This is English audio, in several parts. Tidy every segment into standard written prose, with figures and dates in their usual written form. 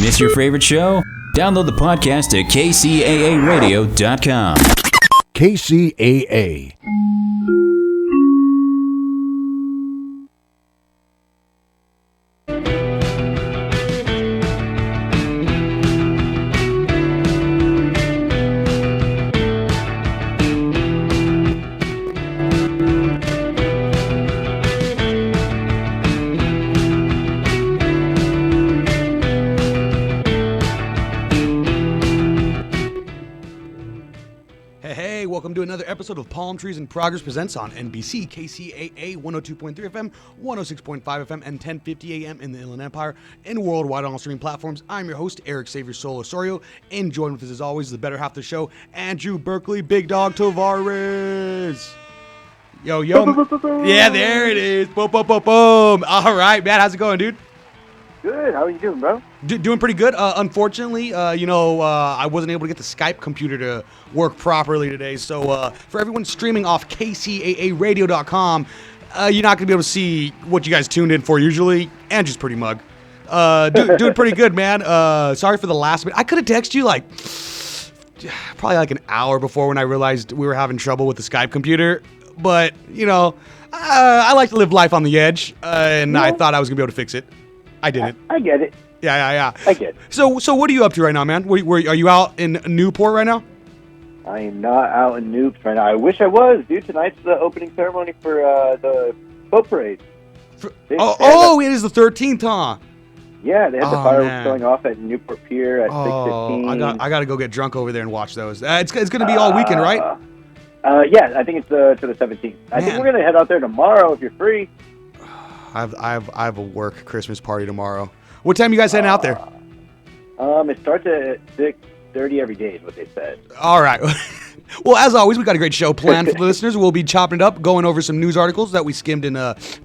Miss your favorite show? Download the podcast at kcaaradio.com. KCAA. Welcome to another episode of PalmTrees in Progress presents on NBC, KCAA 102.3 FM, 106.5 FM, and 1050 AM in the Inland Empire and worldwide on all streaming platforms. I'm your host, Eric Xavier Sol Osorio, and joined with us as always, the better half of the show, Andrew Berkeley, Big Dog Tavares. Yo. Yeah, there it is. Boom. All right, man, how's it going, dude? Good. How are you doing, bro? Doing pretty good. Unfortunately, I wasn't able to get the Skype computer to work properly today. So for everyone streaming off kcaaradio.com, you're not going to be able to see what you guys tuned in for usually. Andrew's pretty mug. Doing pretty good, man. Sorry for the last minute. I could have texted you probably like an hour before when I realized we were having trouble with the Skype computer. But, I like to live life on the edge, and I thought I was going to be able to fix it. I didn't. I get it. Yeah. I get it. So what are you up to right now, man? Are you out in Newport right now? I am not out in Newport right now. I wish I was, dude. Tonight's the opening ceremony for the boat parade. It is the 13th, huh? Yeah, they had the fireworks going off at Newport Pier at 6:15. I got to go get drunk over there and watch those. It's going to be all weekend, right? Yeah, I think it's to the 17th. I think we're going to head out there tomorrow if you're free. I have a work Christmas party tomorrow. What time you guys heading out there? It starts at 6:30 every day is what they said. All right. Well, as always, we got a great show planned for the listeners. We'll be chopping it up, going over some news articles that we skimmed and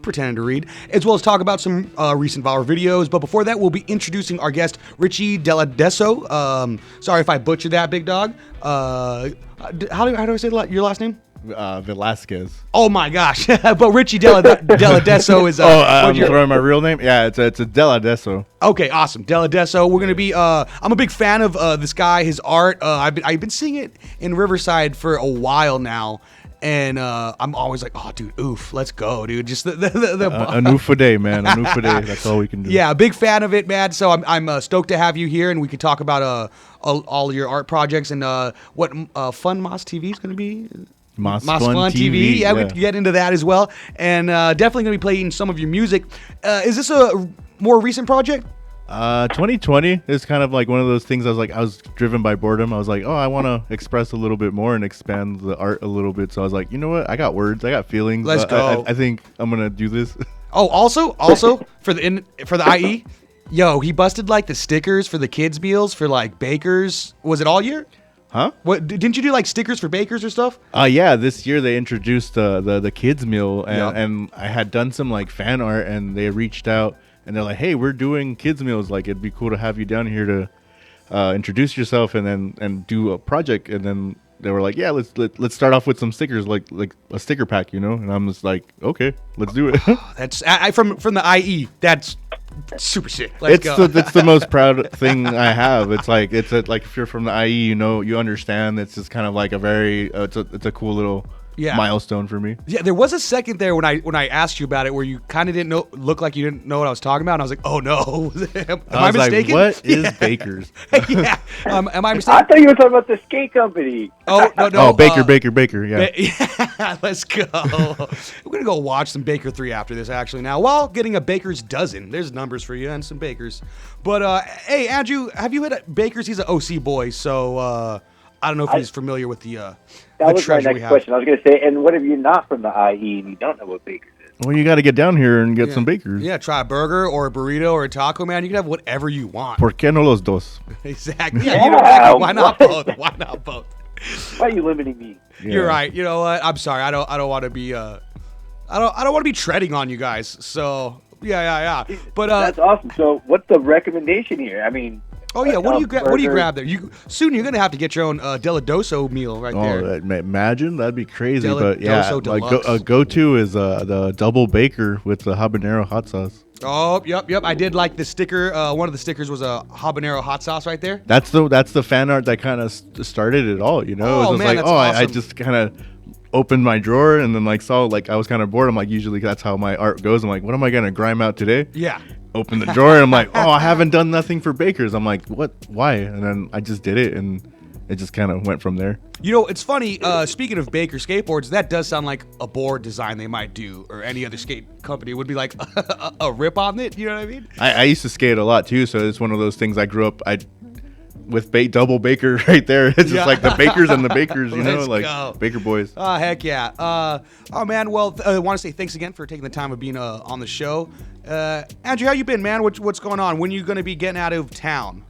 pretended to read, as well as talk about some recent viral videos. But before that, we'll be introducing our guest, Richie Dela Deso. Sorry if I butchered that, big dog. How do I say your last name? Velasquez. Oh my gosh! But Richie Dela Deso is. I'm throwing my real name. Yeah, it's a Dela Deso. Okay, awesome, Dela Deso. We're gonna be. I'm a big fan of this guy, his art. I've been seeing it in Riverside for a while now, and I'm always like, oh, dude, oof, let's go, dude. Just the a noof a day, man. A noof a day. That's all we can do. Yeah, big fan of it, man. So I'm stoked to have you here, and we can talk about all your art projects and what fun MasTv is gonna be. MasFunTv. Yeah, we can get into that as well. And definitely going to be playing some of your music. Is this a more recent project? 2020 is kind of like one of those things I was driven by boredom. I was like, I want to express a little bit more and expand the art a little bit. So I was like, you know what? I got words. I got feelings. Let's go. I think I'm going to do this. Oh, also for the IE, yo, he busted like the stickers for the kids' meals for like bakers. Was it all year? Huh? What didn't you do like stickers for bakers or stuff? Yeah, this year they introduced the kids meal and I had done some like fan art and they reached out and they're like, hey, we're doing kids meals, like it'd be cool to have you down here to introduce yourself and do a project. And then they were like, yeah, let's start off with some stickers, like a sticker pack, and I'm just like, okay, let's do it. That's from the IE. That's super sick. It's the most proud thing I have. It's like if you're from the IE, you understand. It's just kind of like a very it's a cool little milestone for me. Yeah, there was a second there when I asked you about it where you kind of look like you didn't know what I was talking about, and I was like, oh no, am I mistaken? Like, what is Bakers? Yeah, am I mistaken? I thought you were talking about the skate company. Oh no, oh Baker, yeah. Yeah, let's go. We're gonna go watch some Baker 3 after this. Actually, now while getting a Baker's dozen, there's numbers for you and some Bakers. But hey, Andrew, have you had Baker's? He's an OC boy, so I don't know if he's familiar with the. That was my next question. I was going to say, and what if you're not from the IE and you don't know what Baker's is? Well, you got to get down here and get some Bakers. Yeah, try a burger or a burrito or a taco, man. You can have whatever you want. ¿Por qué no los dos? Exactly. Yeah, why not both? Why not both? Why are you limiting me? Yeah. You're right. You know what? I'm sorry. I don't want to be. I don't want to be treading on you guys. So yeah. But that's awesome. So what's the recommendation here? I mean, Oh yeah, what do you burgers. what do you grab there? Soon you're gonna have to get your own Dela Deso meal right there. Imagine that'd be crazy. Dela But yeah, Deso my Deluxe. go-to is the double baker with the habanero hot sauce. Oh, yep. I did like the sticker. One of the stickers was a habanero hot sauce right there. That's the fan art that kind of started it all. You know, Oh, it was man, like, that's I awesome. just kind of opened my drawer and then like saw like I was kind of bored. I'm like, usually that's how my art goes. I'm like, what am I gonna grime out today? Yeah. Open the drawer and I'm like, I haven't done nothing for bakers. I'm like, what? Why? And then I just did it and it just kind of went from there. You know, it's funny. Speaking of Baker skateboards, that does sound like a board design they might do, or any other skate company would be like a rip on it. You know what I mean? I used to skate a lot too, so it's one of those things I grew up with double baker right there. It's just like the bakers and the bakers, you know, Let's like go. baker boys. Oh, heck yeah. Oh, man. Well, I want to say thanks again for taking the time of being on the show. Andrew, how you been, man? What's going on? When are you going to be getting out of town?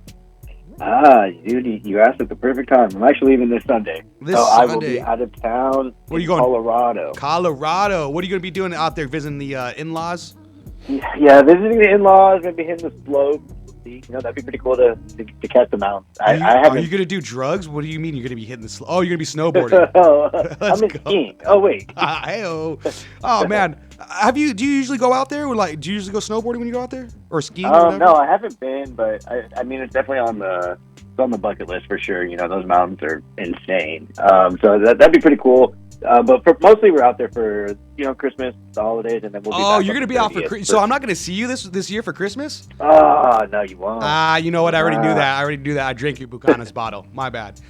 Dude, you asked at the perfect time. I'm actually leaving this Sunday. I will be out of town. Where are you in going? Colorado. Colorado. What are you going to be doing out there, visiting the in-laws? Yeah, visiting the in-laws, maybe hitting the slope. You know, that'd be pretty cool to catch them out. Are haven't. you going to do drugs? What do you mean you're going to be hitting the Oh, you're going to be snowboarding. I'm in skiing. Oh, wait. Hey-oh. Oh, man. Do you usually go out there? Or do you usually go snowboarding when you go out there? Or skiing? No, I haven't been, but I mean, it's definitely on the bucket list for sure. You know, those mountains are insane. So that'd be pretty cool. But mostly we're out there for, Christmas, the holidays, and then we'll be back. Oh, you're going to be out for Christmas. So I'm not going to see you this year for Christmas? Oh, no, you won't. You know what? I already knew that. I drank your Buchanan's bottle. My bad.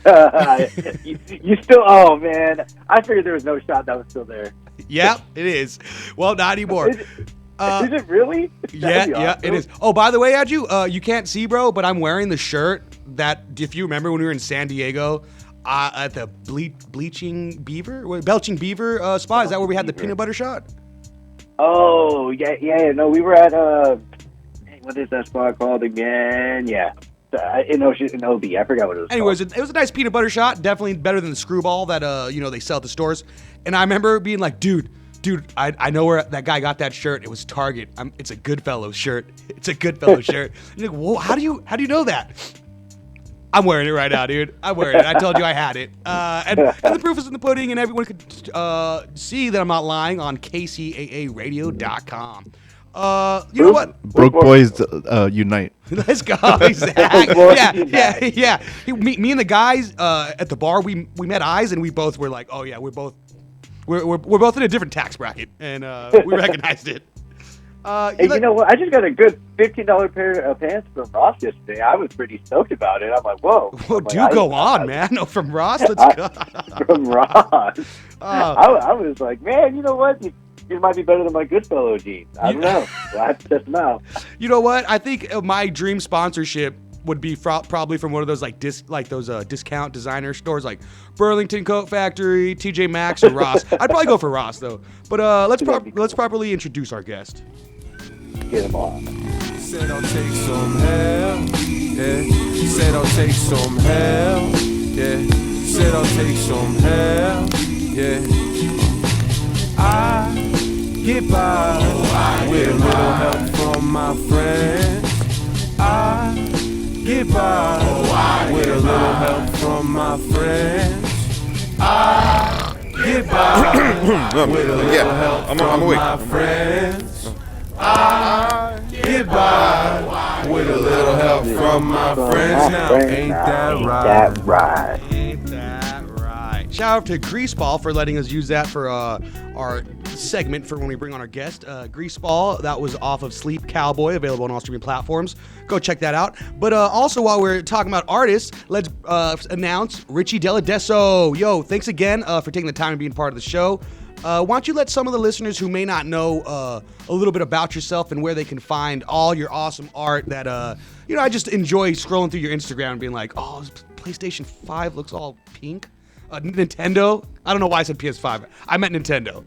you still, oh, man. I figured there was no shot that was still there. Yep, it is. Well, not anymore. Is it really? Yeah, it is. Oh, by the way, Andrew, you can't see, bro, but I'm wearing the shirt that, if you remember when we were in San Diego, at the Belching Beaver spot. Is that where we had the peanut butter shot? Oh, yeah. No, we were at, what is that spot called again? Yeah. In OB. I forgot what it was. Anyways, called. it was a nice peanut butter shot. Definitely better than the screwball that, they sell at the stores. And I remember being like, dude, I know where that guy got that shirt. It was Target. It's a Goodfellow shirt. It's a Goodfellow shirt. And you're like, whoa, how do you know that? I'm wearing it right now, dude. I'm wearing it. I told you I had it. And the proof is in the pudding, and everyone could see that I'm not lying on kcaaradio.com. You know what? Broke boys unite. Let's go. Exactly. Yeah. Me and the guys at the bar, we met eyes, and we both were like, oh yeah, we're both in a different tax bracket, and we recognized it. You know what? I just got a good $15 pair of pants from Ross yesterday. I was pretty stoked about it. I'm like, whoa. Well, go on, man. No, from Ross, let's go. From Ross. I was like, man, you know what? It might be better than my Goodfellow jeans. I don't know. I have to test them out. You know what? I think my dream sponsorship would be probably from one of those discount designer stores like Burlington Coat Factory, TJ Maxx, or Ross. I'd probably go for Ross though. But let's properly introduce our guest. Get them on. She said I'll take some hell. Yeah. She said I'll take some hell. Yeah. She said I'll take some hell. Yeah. I get by with a little help from my friends. I get by with a little help from my friends. I get by with a little help from my friends. I get by with a little help from my friends. Now, ain't that right? Ain't that right? Shout out to Greaseball for letting us use that for our segment for when we bring on our guest. Greaseball, that was off of Sleep Cowboy, available on all streaming platforms. Go check that out. But also, while we're talking about artists, let's announce Richie Dela Deso. Yo, thanks again for taking the time and being part of the show. Why don't you let some of the listeners who may not know a little bit about yourself and where they can find all your awesome art that, I just enjoy scrolling through your Instagram and being like, oh, PlayStation 5 looks all pink. Nintendo. I don't know why I said PS5. I meant Nintendo.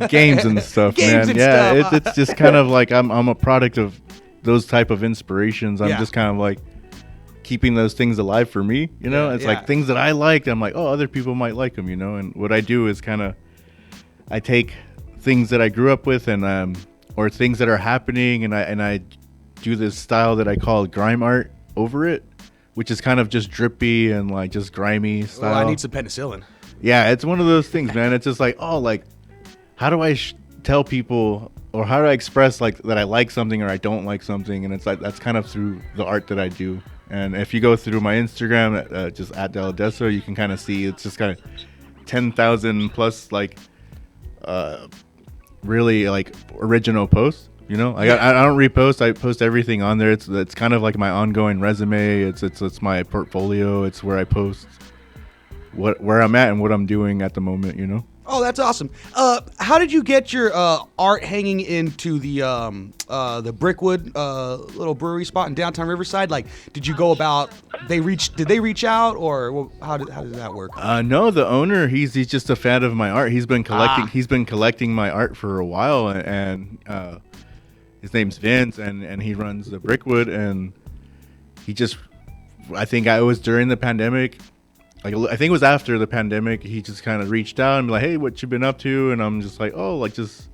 Games and stuff, Games man. and Yeah, stuff. it's just kind of like I'm a product of those type of inspirations. I'm just kind of like keeping those things alive for me. It's like things that I liked. I'm like, oh, other people might like them. And what I do is kind of I take things that I grew up with and or things that are happening, and I do this style that I call grime art over it. which is kind of just drippy and like just grimy style. Well, I need some penicillin. Yeah, it's one of those things, man. It's just like, oh, like, how do I tell people, or how do I express like that I like something or I don't like something? And it's like that's kind of through the art that I do. And if you go through my Instagram, just at Dela Deso, you can kind of see it's just kind of 10,000 plus like really like original posts. You know, I don't repost. I post everything on there. It's kind of like my ongoing resume. It's my portfolio. It's where I post where I'm at and what I'm doing at the moment. You know. Oh, that's awesome. How did you get your art hanging into the Brickwood little brewery spot in downtown Riverside? Like, did you go about? Did they reach out, or how did that work? No, the owner he's just a fan of my art. He's been collecting my art for a while, and his name's Vince, and he runs the Brickwood, and I think it was during the pandemic. Like, I think it was after the pandemic, he just kind of reached out and be like, hey, what you been up to? And I'm just like, oh, like just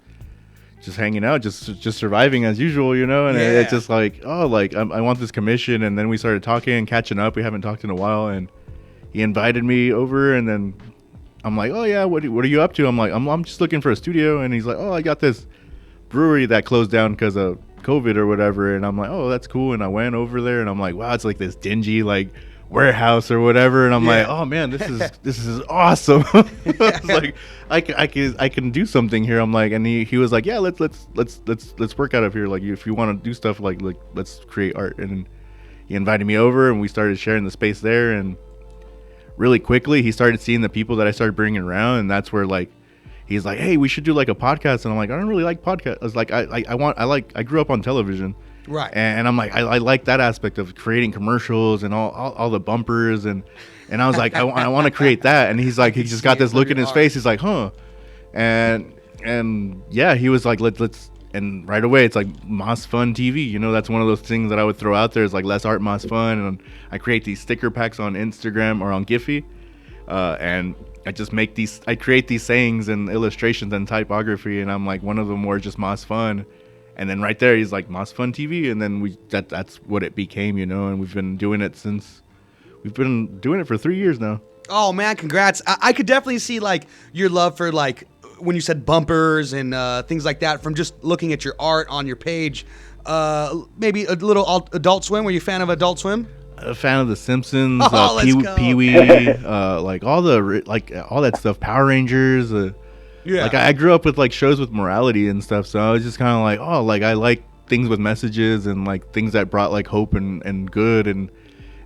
hanging out, just surviving as usual, you know? And it's just like, oh, like I want this commission. And then we started talking and catching up. We haven't talked in a while. And he invited me over, and then I'm like, oh yeah, what are you up to? I'm like, I'm just looking for a studio. And he's like, oh, I got this brewery that closed down because of COVID or whatever. And I'm like, oh, that's cool. And I went over there, and I'm like, wow, it's like this dingy, like, warehouse or whatever, and I'm like, oh man, this is awesome. Like I can do something here. I'm like, and he was like, yeah, let's work out of here. Like, if you want to do stuff, like let's create art. And he invited me over, and we started sharing the space there. And really quickly, he started seeing the people that I started bringing around, and that's where like he's like, hey, we should do like a podcast. And I'm like, I don't really like podcasts. I was like, I grew up on television. Right. And I'm like, I like that aspect of creating commercials and all the bumpers. And I was like, I want to create that. And he's like, he just got this look in his face. He's like, huh. And yeah, he was like, let's, and right away, it's like MasFunTv. You know, that's one of those things that I would throw out there is like, less art, mas fun. And I create these sticker packs on Instagram or on Giphy. And I create these sayings and illustrations and typography. And I'm like, one of them were just mas fun. And then right there, he's like, MasFunTv, and then that's what it became, you know. And we've been doing it for 3 years now. Oh man, congrats! I could definitely see like your love for like when you said bumpers and things like that from just looking at your art on your page. Maybe a little Adult Swim. Were you a fan of Adult Swim? A fan of The Simpsons, Pee-wee, like all that stuff, Power Rangers. Yeah. Like I grew up with like shows with morality and stuff, so I was just kind of like, oh, like I like things with messages and like things that brought like hope and good, and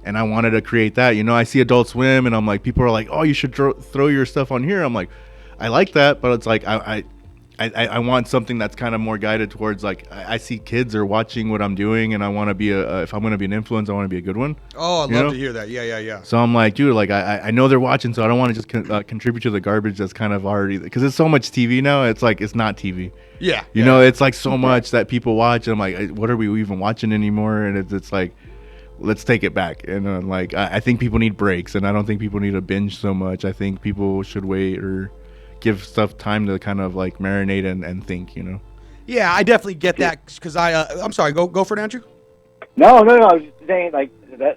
I wanted to create that. You know, I see Adult Swim, and I'm like, people are like, oh, you should throw your stuff on here. I'm like, I like that, but it's like I want something that's kind of more guided towards like I see kids are watching what I'm doing, and I want to be if I'm going to be an influence, I want to be a good one. Oh, I'd love to hear that. Yeah. So I'm like, dude, like I know they're watching, so I don't want to just contribute to the garbage that's kind of already, because it's so much TV now. It's like it's not TV. Yeah. You know, it's like so much that people watch. And I'm like, what are we even watching anymore? And it's like, let's take it back. And like I think people need breaks, and I don't think people need to binge so much. I think people should wait or give stuff time to kind of like marinate and think, you know. Yeah, I definitely get that, because I'm sorry, go for it, Andrew. No, I was just saying, like,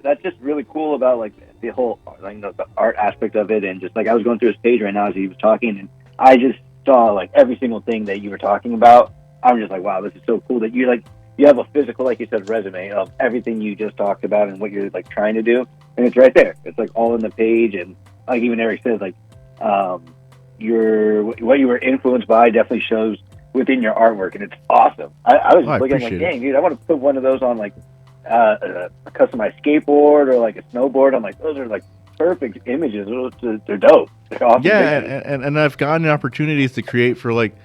that's just really cool about like the whole, like, you know, the art aspect of it. And just like I was going through his page right now as he was talking, and I just saw like every single thing that you were talking about. I'm just like, wow, this is so cool that you have a physical, like you said, resume of everything you just talked about and what you're like trying to do, and it's right there. It's like all in the page. And like even Eric says, like what you were influenced by definitely shows within your artwork, and it's awesome. I was just looking like, dang, dude, I want to put one of those on like a customized skateboard or like a snowboard. I'm like, those are like perfect images. They're dope. They're awesome. Yeah, and I've gotten opportunities to create for like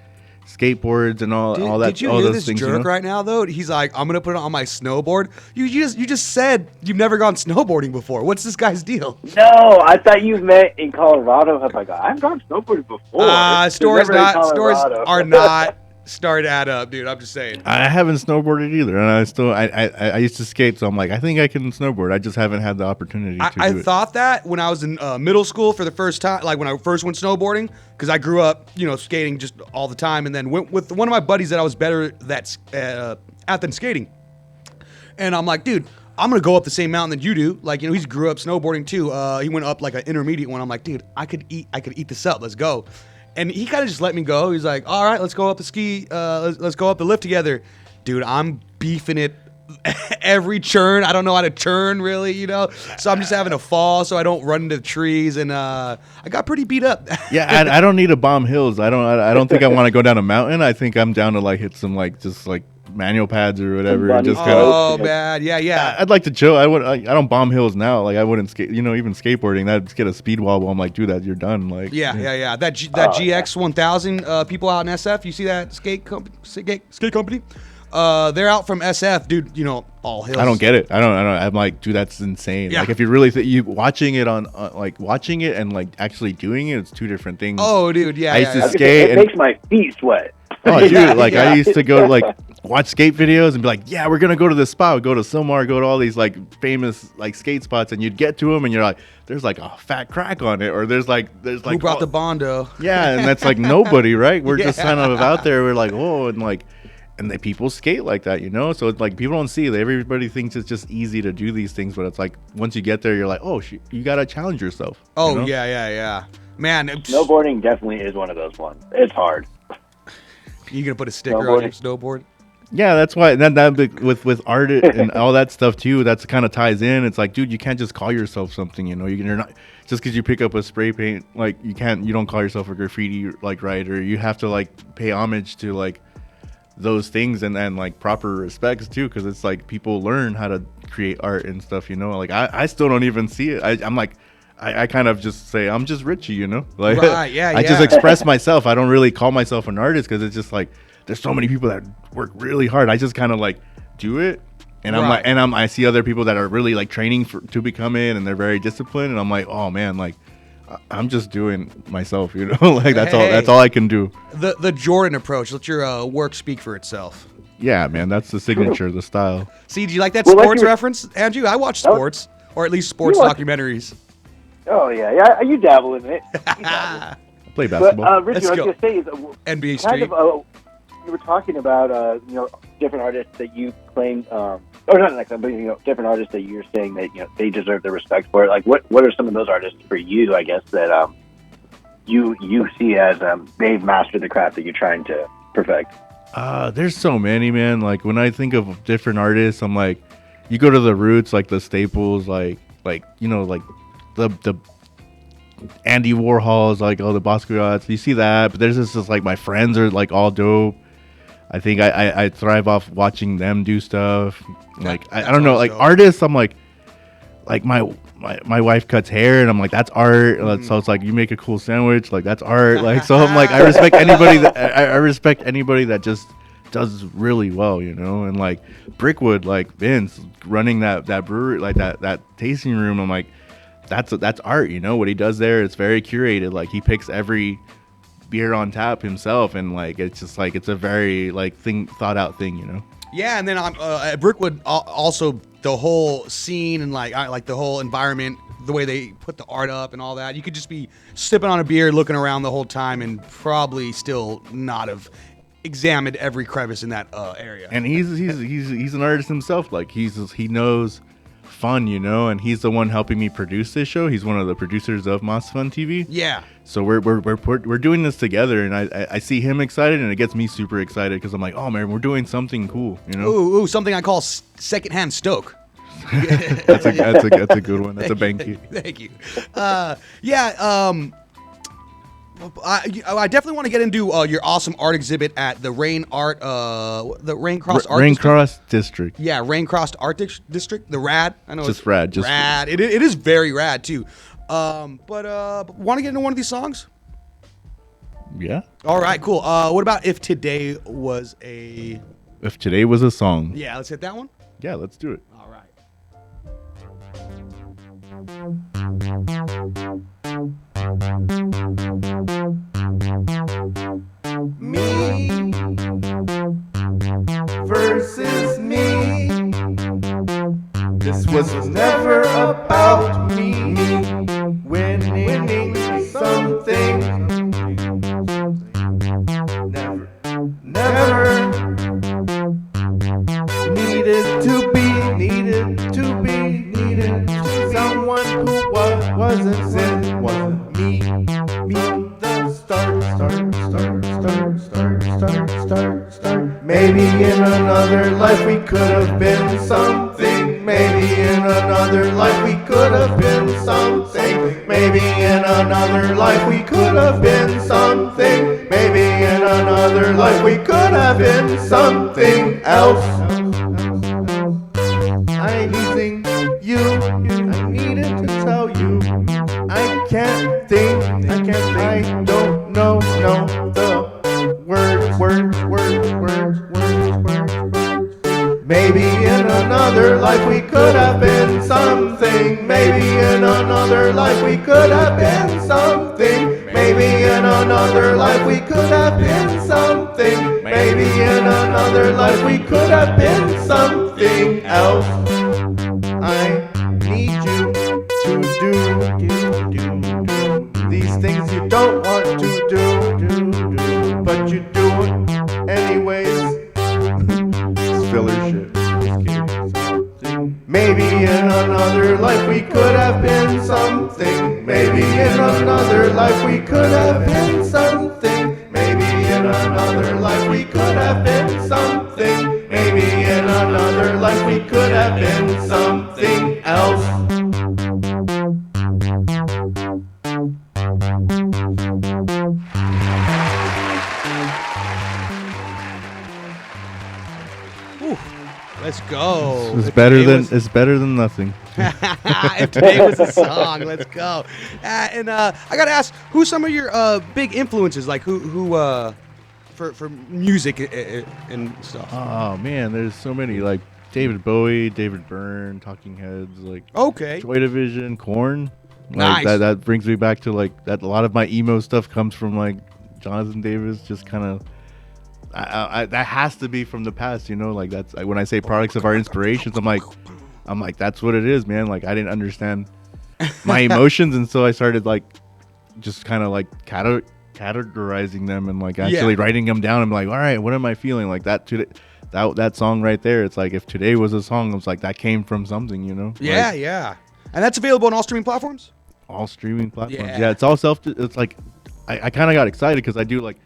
skateboards and all that. Did you all hear those this things, jerk right now though? He's like, I'm gonna put it on my snowboard. You just said you've never gone snowboarding before. What's this guy's deal? No, I thought you meant in Colorado. I'm like, I've gone snowboarding before. Stores are not start to add up, dude. I'm just saying. I haven't snowboarded either, and I used to skate, so I'm like, I think I can snowboard. I just haven't had the opportunity to do it. I thought that when I was in middle school for the first time, like when I first went snowboarding, because I grew up, you know, skating just all the time, and then went with one of my buddies that I was better at than skating. And I'm like, dude, I'm gonna go up the same mountain that you do. Like, you know, he grew up snowboarding too. He went up like an intermediate one. I'm like, dude, I could eat this up. Let's go. And he kind of just let me go. He's like, all right, let's go up the ski. Let's go up the lift together. Dude, I'm beefing it every turn. I don't know how to turn really, you know. So I'm just having to fall so I don't run into trees. And I got pretty beat up. Yeah, I don't need to bomb hills. I don't think I want to go down a mountain. I think I'm down to like hit some like just like manual pads or whatever. And just oh, bad. Yeah. I'd like to chill. I don't bomb hills now. Like I wouldn't skate. You know, even skateboarding, that'd get a speed wobble. I'm like, dude, you're done. Like yeah. That GX 1000 people out in SF. You see that skate company? They're out from SF, dude. You know, all hills. I don't get it. I don't. I'm like, dude, that's insane. Yeah. Like, if you really you watching it on like watching it and like actually doing it, it's two different things. Oh, dude, yeah. I used to skate. It makes my feet sweat. Oh, dude, like I used to go like watch skate videos and be like, yeah, we're gonna go to this spot. We'd go to Silmar, go to all these like famous like skate spots, and you'd get to them, and you're like, there's like a fat crack on it, or there's like who brought the Bondo? Yeah, and that's like nobody, right? We're just kind of out there. We're like, whoa, and like. And people skate like that, you know? So it's like people don't see it. Everybody thinks it's just easy to do these things, but it's like once you get there, you're like, oh, you got to challenge yourself. Oh, you know? yeah. Man. Snowboarding definitely is one of those ones. It's hard. You going to put a sticker on your snowboard? Yeah, that's why. That with art and all that stuff too, that's kind of ties in. It's like, dude, you can't just call yourself something, you know? You're not just because you pick up a spray paint, like you don't call yourself a graffiti like writer. You have to like pay homage to like those things and then like proper respects too, because it's like people learn how to create art and stuff, you know. Like I still don't even see it. I'm like I kind of just say I'm just Richie, you know. Like right, yeah, I just express myself. I don't really call myself an artist because it's just like there's so many people that work really hard. I just kind of like do it, and I'm like, and I see other people that are really like training to become it, and they're very disciplined, and I'm like, oh man, like I'm just doing myself, you know. Like that's all I can do. The Jordan approach. Let your work speak for itself. Yeah, man, that's the signature, the style. See, do you like that sports reference, Andrew? I watch sports, or at least sports documentaries. Oh yeah. You dabble in it. I play basketball. But Richie, I was gonna say is NBA kind Street. of you were talking about different artists that you claim. Or not like that, but different artists that you're saying that they deserve the respect for it. Like, what are some of those artists for you? I guess that you see as they've mastered the craft that you're trying to perfect. There's so many, man. Like when I think of different artists, I'm like, you go to the roots, like the staples, like like the Andy Warhols, like all the Basquiat's. You see that, but there's just like my friends are like all dope. I think I thrive off watching them do stuff. Like I don't know, like artists. I'm like my wife cuts hair, and I'm like, that's art. So it's like you make a cool sandwich, like that's art. Like so I'm like I respect anybody that just does really well, you know. And like Brickwood, like Vince running that brewery, like that tasting room. I'm like, that's art, you know. What he does there, it's very curated. Like he picks every beer on tap himself, and like it's just like it's a very like thought out thing, you know. Yeah, and then at Brickwood also the whole scene and like the whole environment, the way they put the art up and all that. You could just be sipping on a beer, looking around the whole time, and probably still not have examined every crevice in that area. And he's an artist himself. Like he knows fun, you know, and he's the one helping me produce this show. He's one of the producers of MasFunTv. Yeah. So we're doing this together, and I see him excited, and it gets me super excited because I'm like, oh man, we're doing something cool, you know. Ooh, something I call secondhand stoke. That's a good one. That's a banky. Thank you. I definitely want to get into your awesome art exhibit at the Raincross District. Yeah, Raincross Art District. The Rad. I know just rad. It is very rad too. But want to get into one of these songs? Yeah. All right, cool. What about If Today Was a Song? Yeah, let's hit that one. Yeah, let's do it. All right. Me versus me. This was never about me winning something. Never needed to be in another life we could have been something. Maybe in another life we could have been something. Maybe in another life we could have been something else. I need you. I needed to tell you. I can't think. I don't know the words. Maybe in another life we could have been something. Maybe in another life we could have been something. Maybe in another life we could have been something. Maybe in another life we could have been something else. I need you to do these things you don't want to do, but you do it anyways. Filler shit. Maybe in another life we could have been something. Maybe in another life we could have been something. Maybe in another life we could have been something. Maybe in another life we could have been something else. Let's go. It's better than nothing. If today was a song, let's go. And I gotta ask, who's some of your big influences? Like who for music and stuff? Oh man, there's so many. Like David Bowie, David Byrne, Talking Heads, like Okay. Joy Division, Korn. Nice. Like that brings me back to like that. A lot of my emo stuff comes from like Jonathan Davis. Just kind of. That has to be from the past, you know. Like that's when I say products of our inspirations. I'm like, that's what it is, man. Like I didn't understand my emotions, and so I started like, just kind of like categorizing them and like actually writing them down. I'm like, all right, what am I feeling? Like that today, that song right there. It's like if today was a song, it's like that came from something, you know. Yeah, like, yeah. And that's available on all streaming platforms. All streaming platforms. Yeah. Yeah, it's all self. It's like I kind of got excited because I do like.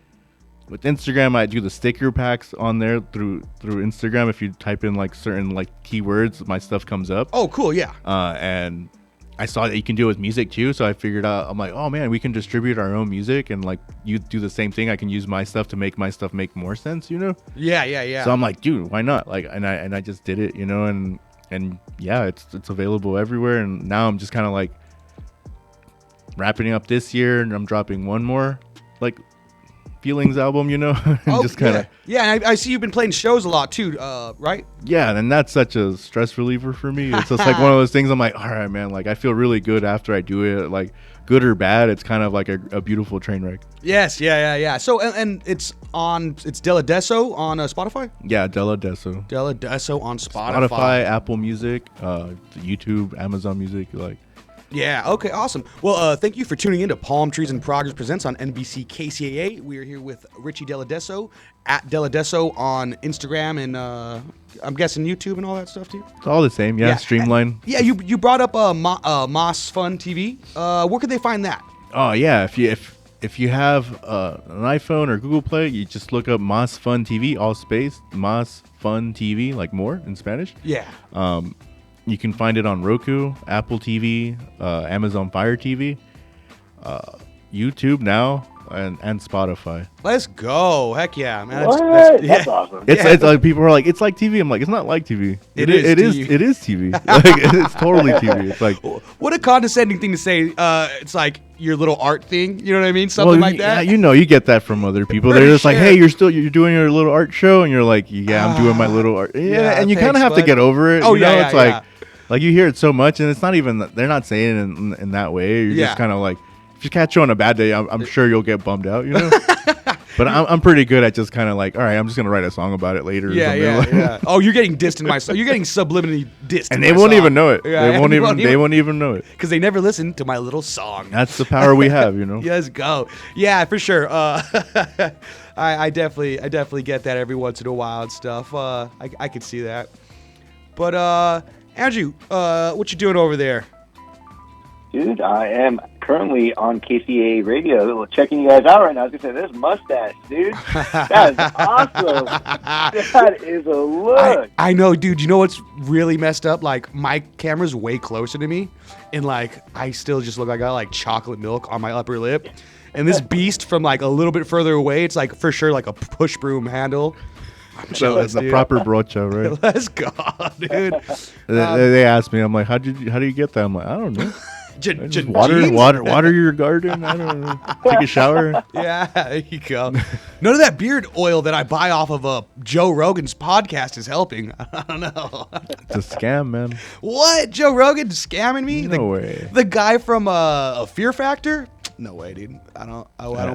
With Instagram, I do the sticker packs on there through Instagram. If you type in like certain like keywords, my stuff comes up. Oh, cool, yeah. And I saw that you can do it with music too, so I figured out. I'm like, oh man, we can distribute our own music, and like you do the same thing. I can use my stuff to make my stuff make more sense, you know? Yeah. So I'm like, dude, why not? Like, and I just did it, you know, and yeah, it's available everywhere. And now I'm just kind of like wrapping up this year, and I'm dropping one more like. Feelings album, you know. Just kind of and I see you've been playing shows a lot too, right? Yeah, and that's such a stress reliever for me. It's just like one of those things. I'm like, all right, man, like I feel really good after I do it. Like good or bad, it's kind of like a beautiful train wreck. Yes, yeah. So and it's Dela Deso on Spotify. Yeah, Dela Deso. Dela Deso on Spotify. Spotify, Apple Music, YouTube, Amazon Music, like. Yeah, okay, awesome. Well, thank you for tuning in to PalmTrees in Progress Presents on NBC KCAA. We are here with Richie Dela Deso, at Dela Deso on Instagram and I'm guessing YouTube and all that stuff too? It's all the same, yeah, Streamline. Yeah, you brought up MasFunTv. Where could they find that? Oh, yeah, if you have an iPhone or Google Play, you just look up MasFunTv, all space, MasFunTV, like more in Spanish. Yeah. You can find it on Roku, Apple TV, Amazon Fire TV, YouTube now, and Spotify. Let's go! Heck yeah, man! That's awesome. It's like people are like, it's like TV. I'm like, it's not like TV. It is TV. Like it's totally TV. It's like what a condescending thing to say. It's like your little art thing. You know what I mean? Something like that. Yeah, you know, you get that from other people. They're just like, hey, you're doing your little art show, and you're like, yeah, I'm doing my little art. Yeah, and you kind of have to get over it. Oh, you know? yeah, it's like you hear it so much, and it's not even. They're not saying it in that way. You're just kind of like, if you catch you on a bad day, I'm sure you'll get bummed out. You know. But I'm pretty good at just kind of like, all right, I'm just gonna write a song about it later. Yeah. Oh, you're getting dissed in my song. You're getting subliminally dissed. And they won't even know it. Yeah, they won't even know it because they never listen to my little song. That's the power we have, you know. Let's go. Yeah, for sure. I definitely get that every once in a while and stuff. I could see that. But Andrew, what you doing over there? Dude, I am currently on KCA Radio, checking you guys out right now. I was gonna say, this mustache, dude, that is awesome. That is a look. I know, dude. You know what's really messed up? Like, my camera's way closer to me, and like I still just look like I got like chocolate milk on my upper lip. And this beast from like a little bit further away, it's like for sure like a push broom handle. So it's a proper brocha, right? Let's go, dude. They asked me, I'm like, how do you get that? I'm like, I don't know. Jeans? Water your garden. I don't know. Take a shower. Yeah, there you go. None of that beard oil that I buy off of Joe Rogan's podcast is helping. I don't know. It's a scam, man. What? Joe Rogan scamming me? No way. The guy from Fear Factor? No way, dude. I don't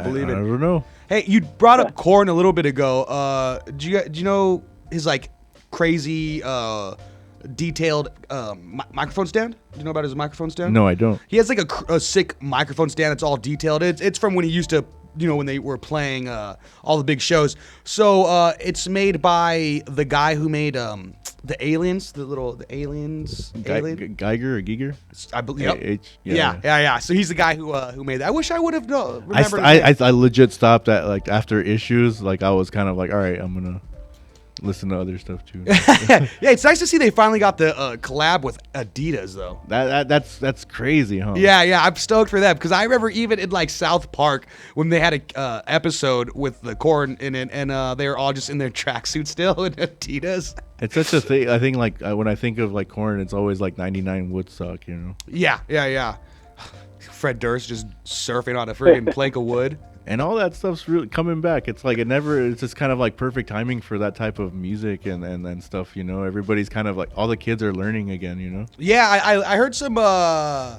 believe it. I don't know. Hey, you brought up Korn a little bit ago. Do you know his like crazy detailed microphone stand? Do you know about his microphone stand? No, I don't. He has like a sick microphone stand. It's all detailed. It's from when he used to, when they were playing all the big shows. So it's made by the guy who made the Aliens, the Aliens. Geiger or Giger? I believe. Yep. Yeah. Yeah. So he's the guy who made that. I wish I would have remembered. I legit stopped at like after Issues. Like I was kind of like, all right, I'm gonna listen to other stuff too. Yeah, it's nice to see they finally got the collab with Adidas though. That's crazy, huh? Yeah, I'm stoked for that because I remember even in like South Park when they had a episode with the Korn in it, and they were all just in their tracksuits still in Adidas. It's such a thing. I think like when I think of like Korn, it's always like 99 Woodstock, Yeah. Fred Durst just surfing on a friggin' plank of wood. And all that stuff's really coming back. It's like it's just kind of like perfect timing for that type of music and stuff, Everybody's kind of like, all the kids are learning again, Yeah, I heard some I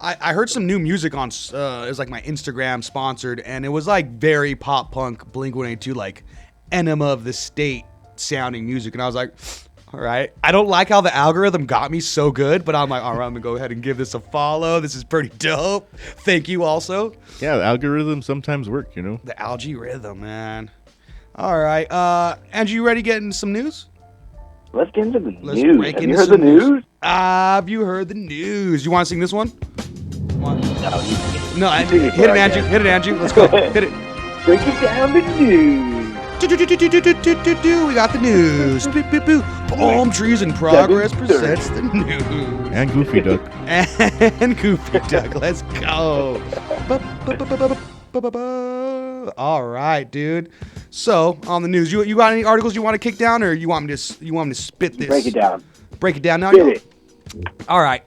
heard some new music on it was like my Instagram sponsored, and it was like very pop punk Blink-182, like Enema of the State sounding music, and I was like, all right. I don't like how the algorithm got me so good, but I'm like, all right, I'm gonna go ahead and give this a follow. This is pretty dope. Thank you also. Yeah, the algorithms sometimes work, The algae rhythm, man. All right. Andrew, you ready to get into some news? Let's get into the news. Have you heard the news? Have you heard the news? You want to sing this one? No, hit it, Andrew. Hit it, Andrew. Let's go. Hit it. Break it down the news. We got the news. PalmTrees in Progress presents the news. And Goofy Duck. And Goofy Duck. Let's go. All right, dude. So on the news, you got any articles you want to kick down, or you want me to spit this? Break it down. Break it down now. Spit it. All right.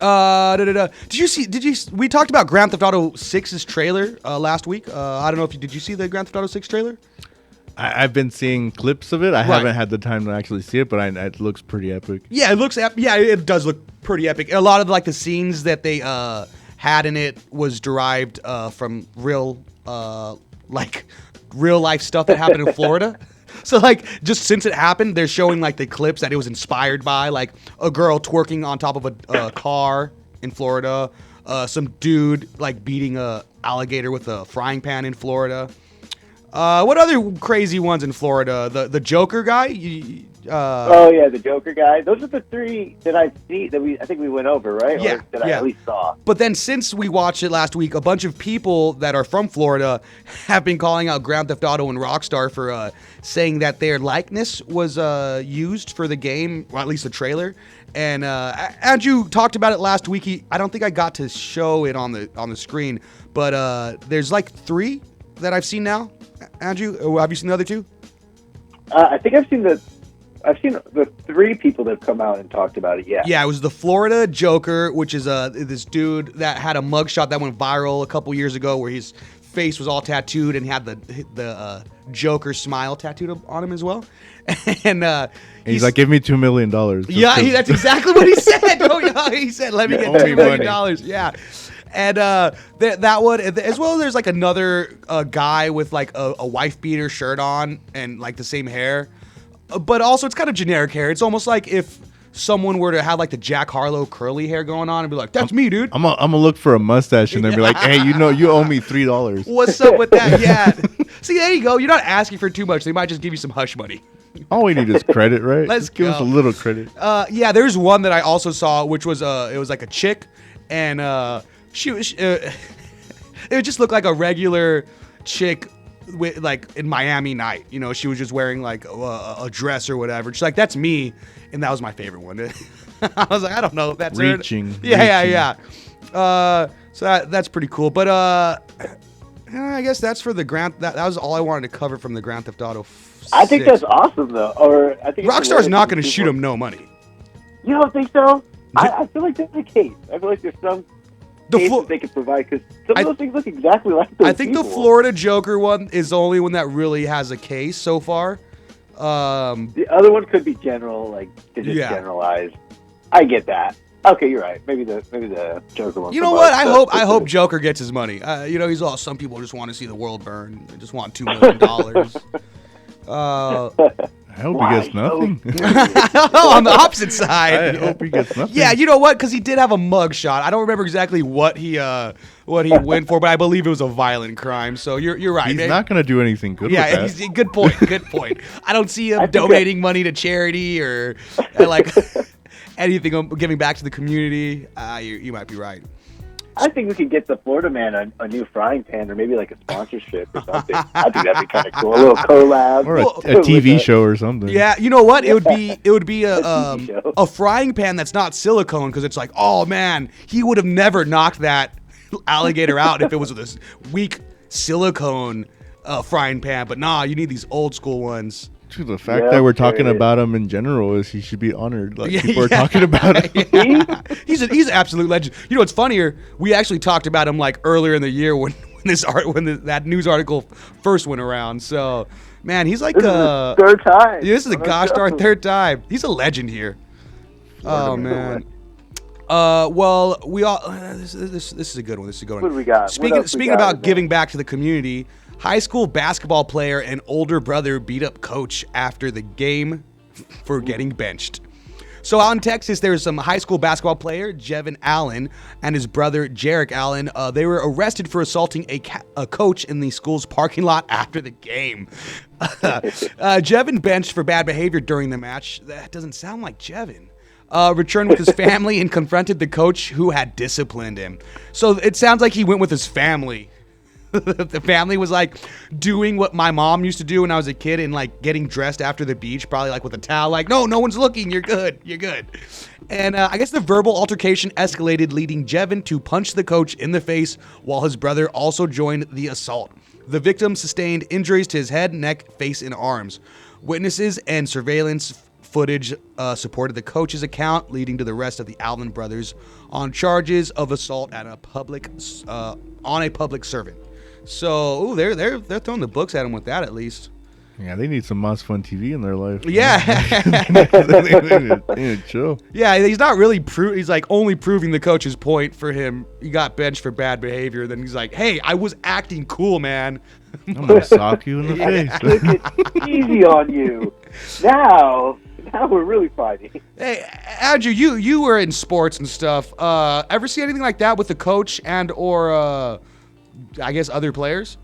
Did you we talked about Grand Theft Auto 6's trailer last week. I don't know did you see the Grand Theft Auto 6 trailer? I've been seeing clips of it. I haven't had the time to actually see it, but it looks pretty epic. Yeah, it does look pretty epic. A lot of like the scenes that they had in it was derived from real life stuff that happened in Florida. So like just since it happened, they're showing like the clips that it was inspired by, like a girl twerking on top of a car in Florida, some dude like beating a alligator with a frying pan in Florida. What other crazy ones in Florida? The Joker guy? Oh yeah, the Joker guy. Those are the three that I see I think we went over, right? Yeah, or that I at least saw. But then since we watched it last week, a bunch of people that are from Florida have been calling out Grand Theft Auto and Rockstar for saying that their likeness was used for the game, or at least the trailer. And Andrew talked about it last week. I don't think I got to show it on the screen, but there's like 3 that I've seen now. Andrew, have you seen the other 2? I think I've seen the 3 people that have come out and talked about it. Yeah, it was the Florida Joker, which is this dude that had a mugshot that went viral a couple years ago, where his face was all tattooed and had the Joker smile tattooed on him as well. And he's like, "Give me $2 million." Yeah, that's exactly what he said. He said, "Let me get $2 million." Yeah. And that one, as well as there's like another guy with like a wife beater shirt on and like the same hair, but also it's kind of generic hair. It's almost like if someone were to have like the Jack Harlow curly hair going on and be like, "That's me, dude." I'm gonna look for a mustache and then be like, "Hey, you owe me $3." What's up with that? Yeah. See, there you go. You're not asking for too much. They might just give you some hush money. All we need is credit, right? Let's give us a little credit. Yeah, there's one that I also saw, which was it was like a chick, and she was It just looked like a regular chick with like in Miami night. You know, she was just wearing like a dress or whatever. She's like, that's me, and that was my favorite one. I was like, I don't know if that's her. Reaching. Yeah. So that's pretty cool. But I guess that's for the Grand. That was all I wanted to cover from the Grand Theft Auto. I think that's awesome, though. Or I think Rockstar's not going to shoot him no money. You don't think so? I feel like that's the case. I feel like there's some case that they could provide because some of those things look exactly like those I think the Florida Joker one is the only one that really has a case so far. The other one could be general, like to just generalize. I get that. Okay, you're right. Maybe the Joker one. You know what? I hope Joker gets his money. You know, he's all. Some people just want to see the world burn. They just want $2 million. I hope he gets nothing. On the opposite side. I hope he gets nothing. Yeah, you know what? Because he did have a mug shot. I don't remember exactly what he went for, but I believe it was a violent crime. So you're right. He's not going to do anything good with that. Good point. Good point. I don't see him donating money to charity or like anything, giving back to the community. You might be right. I think we could get the Florida Man a new frying pan or maybe like a sponsorship or something. I think that'd be kind of cool. A little collab. Or a TV show or something. Yeah, you know what? It would be a frying pan that's not silicone because it's like, oh man, he would have never knocked that alligator out if it was this weak silicone frying pan. But nah, you need these old school ones. Dude, the fact that we're talking about him in general is he should be honored. Like people are talking about him. He's an absolute legend. You know what's funnier? We actually talked about him like earlier in the year when that news article first went around. So, man, he's like this is the third time. Yeah, this is the gosh darn third time. He's a legend here. Oh man. Well, we all. This is a good one. This is a good one. What do we got? Speaking about giving back to the community. High school basketball player and older brother beat up coach after the game for getting benched. So out in Texas, there's some high school basketball player, Jevin Allen, and his brother, Jarek Allen. They were arrested for assaulting a coach in the school's parking lot after the game. Jevin benched for bad behavior during the match. That doesn't sound like Jevin. Returned with his family and confronted the coach who had disciplined him. So it sounds like he went with his family. The family was like doing what my mom used to do when I was a kid and like getting dressed after the beach, probably like with a towel, like, no one's looking, you're good. And I guess the verbal altercation escalated, leading Jevin to punch the coach in the face while his brother also joined the assault. The victim sustained injuries to his head, neck, face, and arms. Witnesses and surveillance footage supported the coach's account, leading to the arrest of the Allen brothers on charges of assault at on a public servant. So, they're throwing the books at him with that, at least. Yeah, they need some MasFunTv in their life. Yeah. They need to chill. Yeah, he's not really he's like only proving the coach's point for him. He got benched for bad behavior. Then he's like, hey, I was acting cool, man. I'm going to sock you in the face. Easy on you. Now we're really fighting. Hey, Andrew, you were in sports and stuff. Ever see anything like that with the coach and or I guess other players?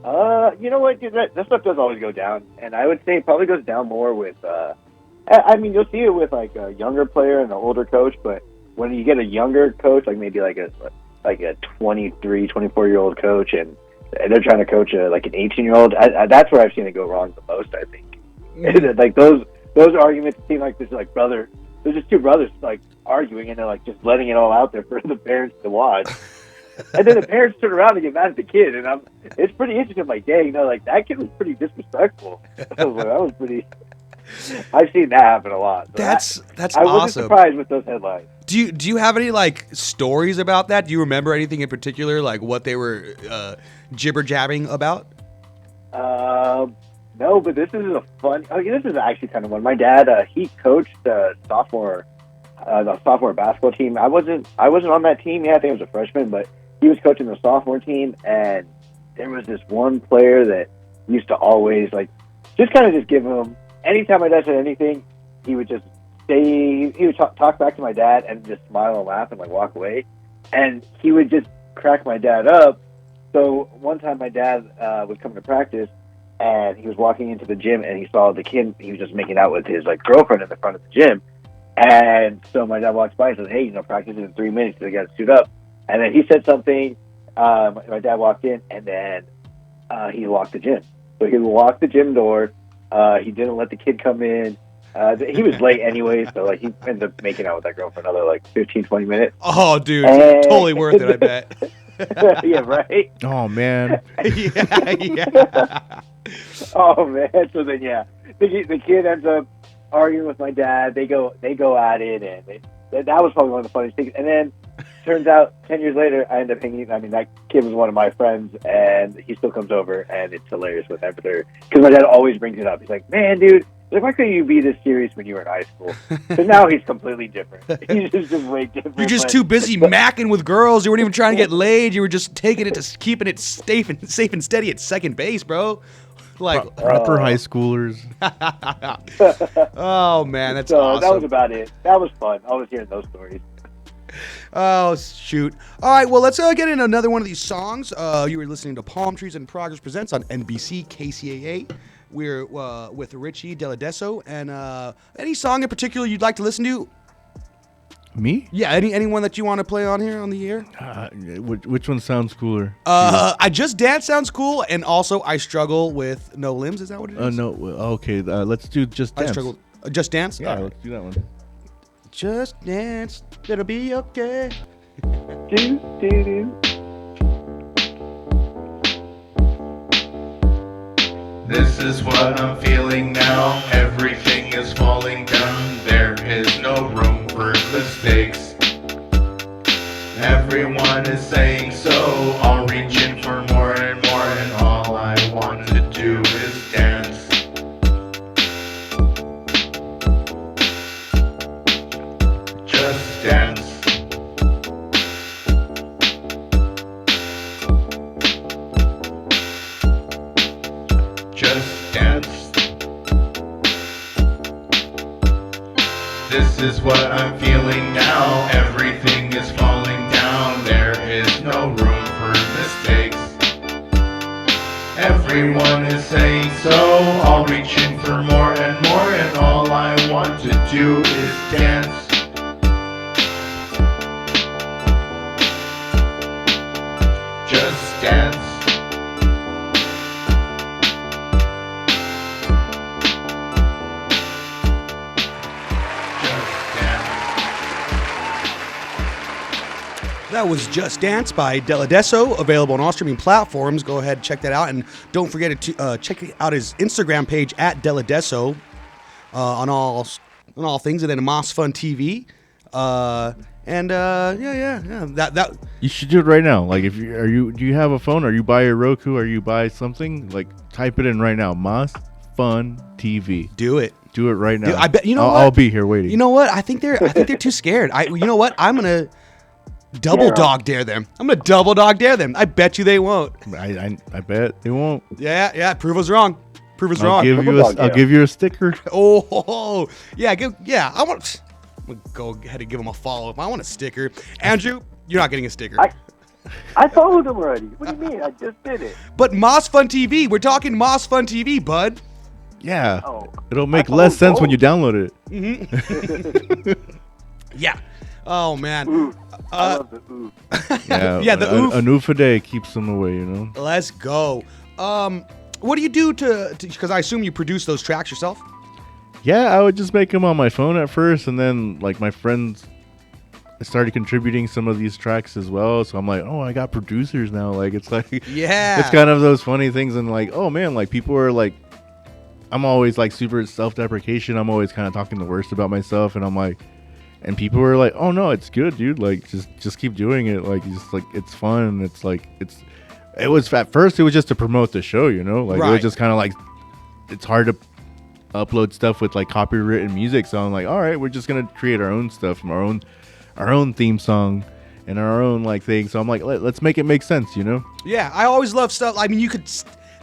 You know what? Dude, that stuff does always go down, and I would say it probably goes down more with. I mean, you'll see it with like a younger player and an older coach, but when you get a younger coach, like maybe like a 23, 24-year-old coach, and they're trying to coach like an 18-year-old, that's where I've seen it go wrong the most. I think, like those arguments seem like there's like there's just two brothers like arguing, and they're like just letting it all out there for the parents to watch. And then the parents turn around and get mad at the kid, and it's pretty interesting. I'm like, dang, like that kid was pretty disrespectful. I've seen that happen a lot. So that's I awesome. wasn't surprised with those headlines. Do you have any like stories about that? Do you remember anything in particular, like what they were jibber jabbing about? No, but this is a fun. This is actually kind of one. My dad, he coached the sophomore basketball team. I wasn't on that team. Yeah, I think I was a freshman, but he was coaching the sophomore team, and there was this one player that used to always like just kind of just give him. Anytime my dad said anything, he would just say he would talk back to my dad and just smile and laugh and like walk away, and he would just crack my dad up. So one time my dad was coming to practice, and he was walking into the gym, and he saw the kid. He was just making out with his like girlfriend in the front of the gym. And so my dad walks by and says, hey, practice in 3 minutes. They got to suit up. And then he said something. my dad walked in, and then he locked the gym. So he locked the gym door. He didn't let the kid come in. He was late anyway, so like he ended up making out with that girl for another like 15, 20 minutes. Oh, dude, And- totally worth it, I bet. Yeah, right? Oh man. yeah. Oh, man. So then, yeah, the kid ends up arguing with my dad. They go at it, and that was probably one of the funniest things. And then turns out 10 years later, I end up hanging. I mean, that kid was one of my friends, and he still comes over, and it's hilarious with them. Because my dad always brings it up. He's like, man, dude, like, why couldn't you be this serious when you were in high school? So now he's completely different. He's just way different. You're just too busy macking with girls. You weren't even trying to get laid. You were just taking it to keeping it safe and steady at second base, bro. Like Proper high schoolers. oh man, that's So awesome. that was about it. That was fun. I was hearing those stories. Oh shoot! All right, well let's get into another one of these songs. You were listening to PalmTrees in Progress presents on NBC KCAA. We're with Richie, Dela Deso, and any song in particular you'd like to listen to? Me? Yeah, anyone that you want to play on here on the air? Which one sounds cooler? I Just Dance sounds cool, and also I Struggle with No Limbs. Is that what it is? No. Okay, let's do Just Dance. I Struggle. Just Dance? Yeah, All right. let's do that one. Just dance, it'll be okay. Do. This is what I'm feeling now. Everything is falling down. There is no room for mistakes. Everyone is saying so. I'll reach in for more and more, and all I want to do is dance. Just dance. Just dance. This is what I'm feeling now. Everything is falling down. There is no room for mistakes. Everyone is saying so. I'll reach in for more and more, and all I want to do is dance. Just dance. That was Just Dance by Dela Deso, available on all streaming platforms. Go ahead and check that out. And don't forget to check out his Instagram page at Dela Deso on all things. And then MasFunTv. That You should do it right now. Like, do you have a phone? Or you buy a Roku? Or you buy something? Like, type it in right now. MasFunTV. do it. Do it right now. Dude, I bet you know what? I'll be here waiting. You know what? I think they're too scared. You know what? I'm gonna double dog dare them. I bet you they won't. I bet they won't. Yeah. Prove us wrong. I'll give you a sticker. Oh, yeah. I want. I'm gonna go ahead and give them a follow. I want a sticker. Andrew, you're not getting a sticker. I followed him already. What do you mean? I just did it. But MasFunTV, we're talking MasFunTV, bud. Yeah. Oh. It'll make I less followed sense when you both. download it. Yeah. Oh man. Ooh. I love the ooh. Yeah. Yeah, the oof. An oof a day keeps them away, you know? Let's go. What do you do to? Because I assume you produce those tracks yourself. Yeah, I would just make them on my phone at first, and then like my friends started contributing some of these tracks as well. So I'm like, oh, I got producers now. Like it's like, Yeah. it's kind of those funny things, and like, oh man, like people are like, I'm always like super self-deprecation. I'm always kind of talking the worst about myself, and I'm like, and people were like, oh no, it's good, dude. Like just keep doing it. Like just like it's fun. It's like it was at first it was just to promote the show, you know, like it Right. was just kind of like it's hard to upload stuff with like copywritten music, so I'm like, all right, we're just gonna create our own stuff, our own theme song and our own like thing. So I'm like, let's make it make sense, you know? Yeah, I always love stuff. I mean,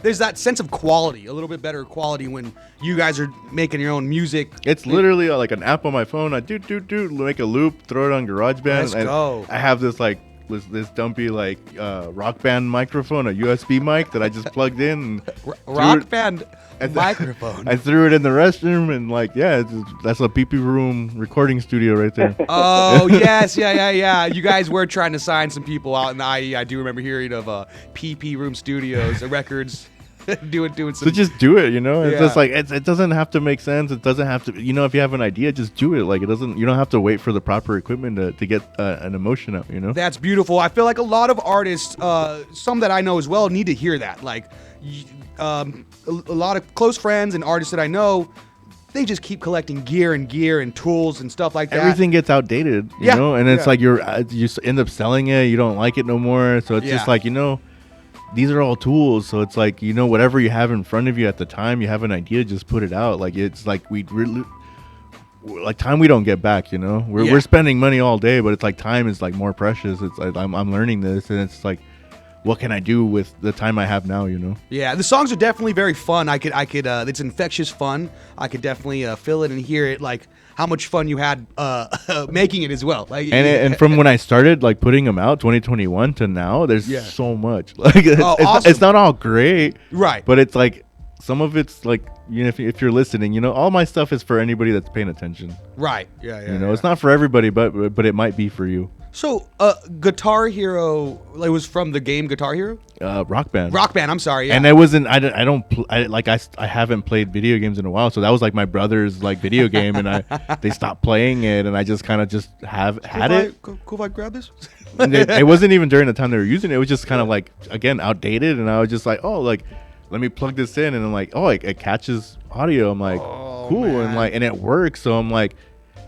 there's that sense of quality, a little bit better quality when you guys are making your own music. It's literally like an app on my phone. I make a loop, throw it on GarageBand. Let's and go. I have this like this dumpy like Rock Band microphone, a USB mic that I just plugged in. And Rock Band microphone. I threw it in the restroom, and like, yeah, that's a pee-pee room recording studio right there. Oh yes, yeah. You guys were trying to sign some people out in the IE. I do remember hearing of PP Room Studios, records. doing some. So just do it, you know. It's Yeah. just like it doesn't have to make sense. It doesn't have to, you know. If you have an idea, just do it. Like it doesn't. You don't have to wait for the proper equipment to get an emotion out. You know. That's beautiful. I feel like a lot of artists, some that I know as well, need to hear that. Like, a lot of close friends and artists that I know, they just keep collecting gear and tools and stuff like that. Everything gets outdated, you Yeah, know, and it's yeah. like you end up selling it. You don't like it no more, so it's Yeah. just like, you know, these are all tools. So it's like, you know, whatever you have in front of you at the time, you have an idea, just put it out. Like it's like we really. Like time we don't get back, you know. We're spending money all day, but it's like time is like more precious. It's like I'm learning this, and it's like, what can I do with the time I have now, you know? Yeah, the songs are definitely very fun. I could. It's infectious fun. I could definitely feel it and hear it. Like how much fun you had making it as well. Like, And from when I started like putting them out, 2021 to now, there's Yeah. so much. Like it's, awesome. it's not all great, Right. But it's like some of it's like, you know, if you're listening, you know, all my stuff is for anybody that's paying attention. Right. Yeah. You know, it's not for everybody, but it might be for you. So, Guitar Hero, it was from the game Guitar Hero? Rock Band. Rock Band, I'm sorry. Yeah. And I wasn't. I haven't played video games in a while, so that was like my brother's like video game, and they stopped playing it, and I just kind of just had it. Cool if I grab this? And it wasn't even during the time they were using it. It was just kind of like, again, outdated, and I was just like, oh, like let me plug this in, and I'm like, oh, it catches audio. I'm like, cool, man. and it works. So I'm like,